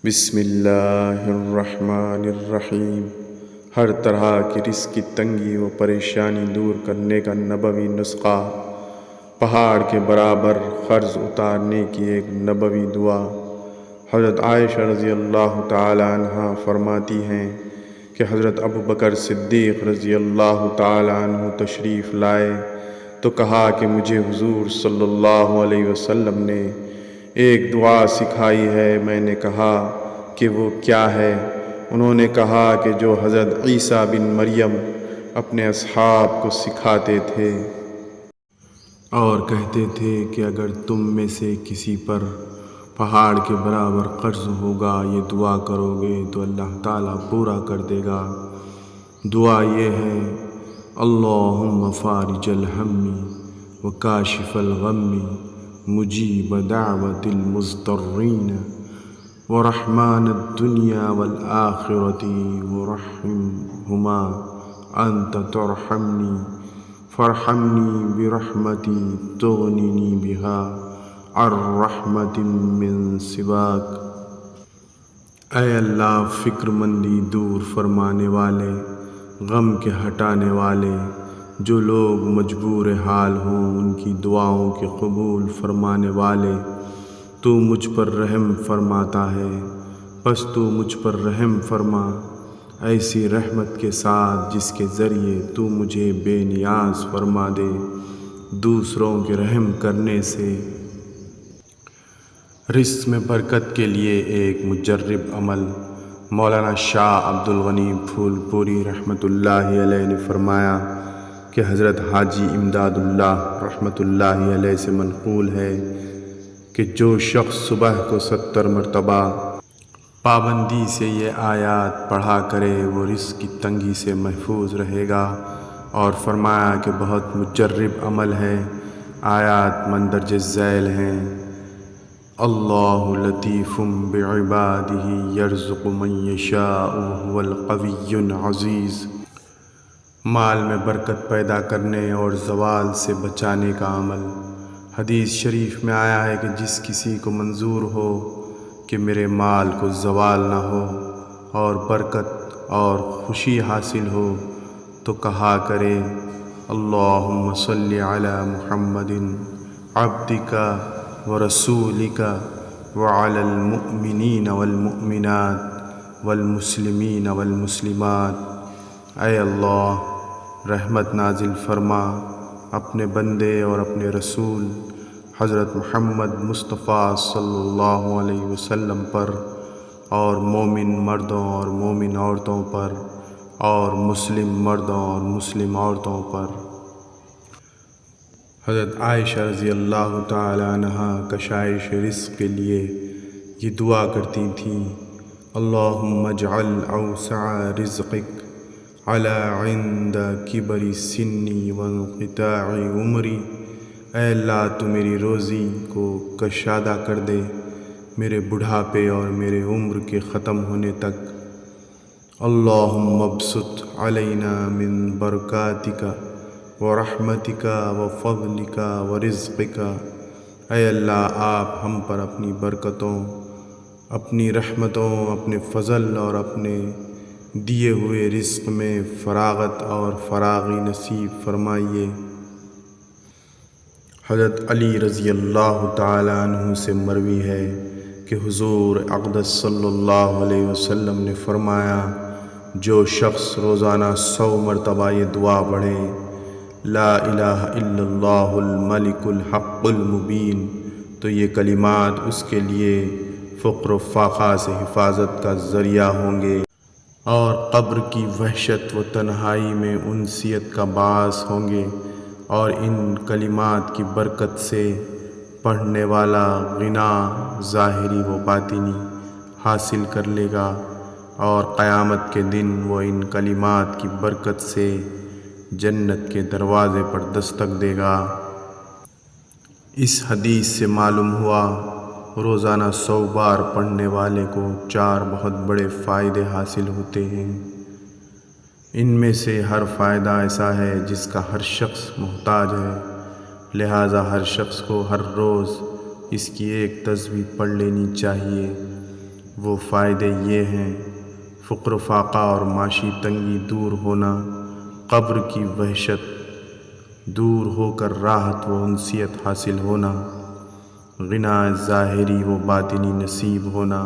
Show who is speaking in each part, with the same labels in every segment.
Speaker 1: بسم اللہ الرحمن الرحیم۔ ہر طرح کی رزق کی تنگی و پریشانی دور کرنے کا نبوی نسخہ، پہاڑ کے برابر قرض اتارنے کی ایک نبوی دعا۔ حضرت عائشہ رضی اللہ تعالی عنہ فرماتی ہیں کہ حضرت ابوبکر صدیق رضی اللہ تعالی عنہ تشریف لائے تو کہا کہ مجھے حضور صلی اللہ علیہ وسلم نے ایک دعا سکھائی ہے۔ میں نے کہا کہ وہ کیا ہے؟ انہوں نے کہا کہ جو حضرت عیسیٰ بن مریم اپنے اصحاب کو سکھاتے تھے اور کہتے تھے کہ اگر تم میں سے کسی پر پہاڑ کے برابر قرض ہوگا، یہ دعا کرو گے تو اللہ تعالیٰ پورا کر دے گا۔ دعا یہ ہے: اللہم فارج الہم وکاشف الغم مجیب دعوت المضطرین ورحمن الدنیا والآخرۃ ورحمہما انت ترحمنی فارحمنی برحمتی تغننی بہا عن رحمت من سواک۔ اے اللہ، فکر مندی دور فرمانے والے، غم کے ہٹانے والے، جو لوگ مجبور حال ہوں ان کی دعاؤں کے قبول فرمانے والے، تو مجھ پر رحم فرماتا ہے، پس تو مجھ پر رحم فرما، ایسی رحمت کے ساتھ جس کے ذریعے تو مجھے بے نیاز فرما دے۔ دوسروں کے رحم کرنے سے رزق میں برکت کے لیے ایک مجرب عمل۔ مولانا شاہ عبد الغنی پھول پوری رحمۃ اللہ علیہ نے فرمایا کہ حضرت حاجی امداد اللہ رحمۃ اللہ علیہ سے منقول ہے کہ جو شخص صبح کو 70 مرتبہ پابندی سے یہ آیات پڑھا کرے وہ رزق کی تنگی سے محفوظ رہے گا، اور فرمایا کہ بہت مجرب عمل ہے۔ آیات مندرجہ ذیل ہیں: اللہ لطیف بعبادہ یرزق من یشاء وہو القوی العزیز۔ مال میں برکت پیدا کرنے اور زوال سے بچانے کا عمل۔ حدیث شریف میں آیا ہے کہ جس کسی کو منظور ہو کہ میرے مال کو زوال نہ ہو اور برکت اور خوشی حاصل ہو تو کہا کرے: اللہم صلی علی محمد عبدک ورسولک وعلی المؤمنین والمؤمنات والمسلمین والمسلمات۔ اے اللہ، رحمت نازل فرما اپنے بندے اور اپنے رسول حضرت محمد مصطفیٰ صلی اللہ علیہ وسلم پر، اور مومن مردوں اور مومن عورتوں پر، اور مسلم مردوں اور مسلم عورتوں پر۔ حضرت عائشہ رضی اللہ تعالی عنہ کشائش رزق کے لیے یہ دعا کرتی تھیں: اللہم اجعل اوسع رزقک علی عند کبر سنی وانقطاع عمری۔ اے اللہ، تو میری روزی کو کشادہ کر دے میرے بڑھاپے اور میرے عمر کے ختم ہونے تک۔ اللہم ابسط علینا من برکاتک ورحمتک وفضلک ورزقک۔ اے اللہ، آپ ہم پر اپنی برکتوں، اپنی رحمتوں، اپنے فضل اور اپنے دیے ہوئے رزق میں فراغت اور فراغی نصیب فرمائیے۔ حضرت علی رضی اللہ تعالی عنہ سے مروی ہے کہ حضور اقدس صلی اللہ علیہ وسلم نے فرمایا: جو شخص روزانہ 100 مرتبہ یہ دعا پڑھے: لا الہ الا اللہ الملک الحق المبین، تو یہ کلمات اس کے لیے فقر و فاقہ سے حفاظت کا ذریعہ ہوں گے اور قبر کی وحشت و تنہائی میں انسیت کا باعث ہوں گے، اور ان کلمات کی برکت سے پڑھنے والا غنا ظاہری و باطنی حاصل کر لے گا، اور قیامت کے دن وہ ان کلمات کی برکت سے جنت کے دروازے پر دستک دے گا۔ اس حدیث سے معلوم ہوا روزانہ 100 بار پڑھنے والے کو 4 بہت بڑے فائدے حاصل ہوتے ہیں۔ ان میں سے ہر فائدہ ایسا ہے جس کا ہر شخص محتاج ہے، لہٰذا ہر شخص کو ہر روز اس کی ایک تسبیح پڑھ لینی چاہیے۔ وہ فائدے یہ ہیں: فقر و فاقہ اور معاشی تنگی دور ہونا، قبر کی وحشت دور ہو کر راحت و انسیت حاصل ہونا، غنا ظاہری و باطنی نصیب ہونا،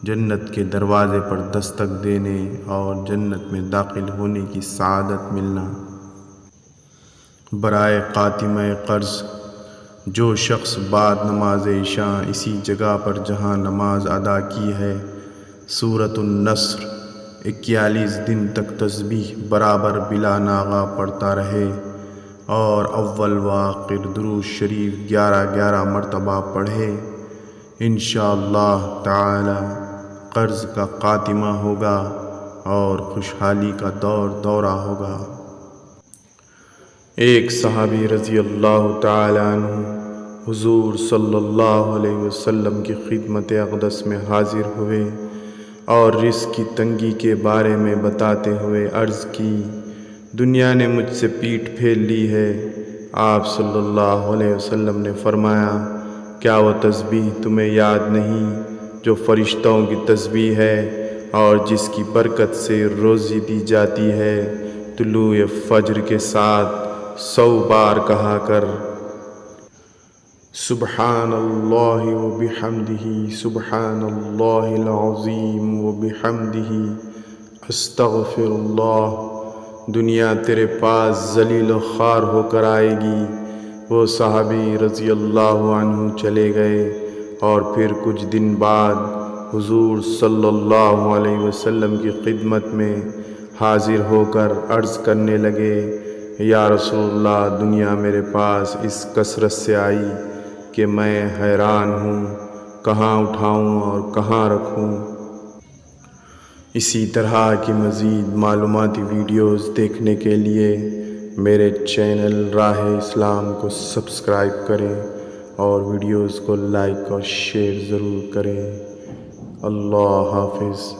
Speaker 1: جنت کے دروازے پر دستک دینے اور جنت میں داخل ہونے کی سعادت ملنا۔ برائے خاتمہ قرض، جو شخص بعد نماز عشاء اسی جگہ پر جہاں نماز ادا کی ہے سورۃ النصر 41 دن تک تسبیح برابر بلا ناغہ پڑھتا رہے اور اول و آخر درود شریف 11 مرتبہ پڑھے، انشاءاللہ تعالی قرض کا خاتمہ ہوگا اور خوشحالی کا دورہ ہوگا۔ ایک صحابی رضی اللہ تعالی عنہ حضور صلی اللہ علیہ وسلم کی خدمت اقدس میں حاضر ہوئے اور رزق کی تنگی کے بارے میں بتاتے ہوئے عرض کی، دنیا نے مجھ سے پیٹھ پھیر لی ہے۔ آپ صلی اللہ علیہ وسلم نے فرمایا، کیا وہ تسبیح تمہیں یاد نہیں جو فرشتوں کی تسبیح ہے اور جس کی برکت سے روزی دی جاتی ہے؟ طلوع فجر کے ساتھ 100 بار کہا کر، سبحان اللہ و بحمدہ، سبحان اللہ العظیم و بحمدہ، استغفر اللہ۔ دنیا تیرے پاس ذلیل و خوار ہو کر آئے گی۔ وہ صحابی رضی اللہ عنہ چلے گئے اور پھر کچھ دن بعد حضور صلی اللہ علیہ وسلم کی خدمت میں حاضر ہو کر عرض کرنے لگے، یا رسول اللہ، دنیا میرے پاس اس کثرت سے آئی کہ میں حیران ہوں، کہاں اٹھاؤں اور کہاں رکھوں۔ اسی طرح کی مزید معلوماتی ویڈیوز دیکھنے کے لیے میرے چینل راہ اسلام کو سبسکرائب کریں اور ویڈیوز کو لائک اور شیئر ضرور کریں۔ اللہ حافظ۔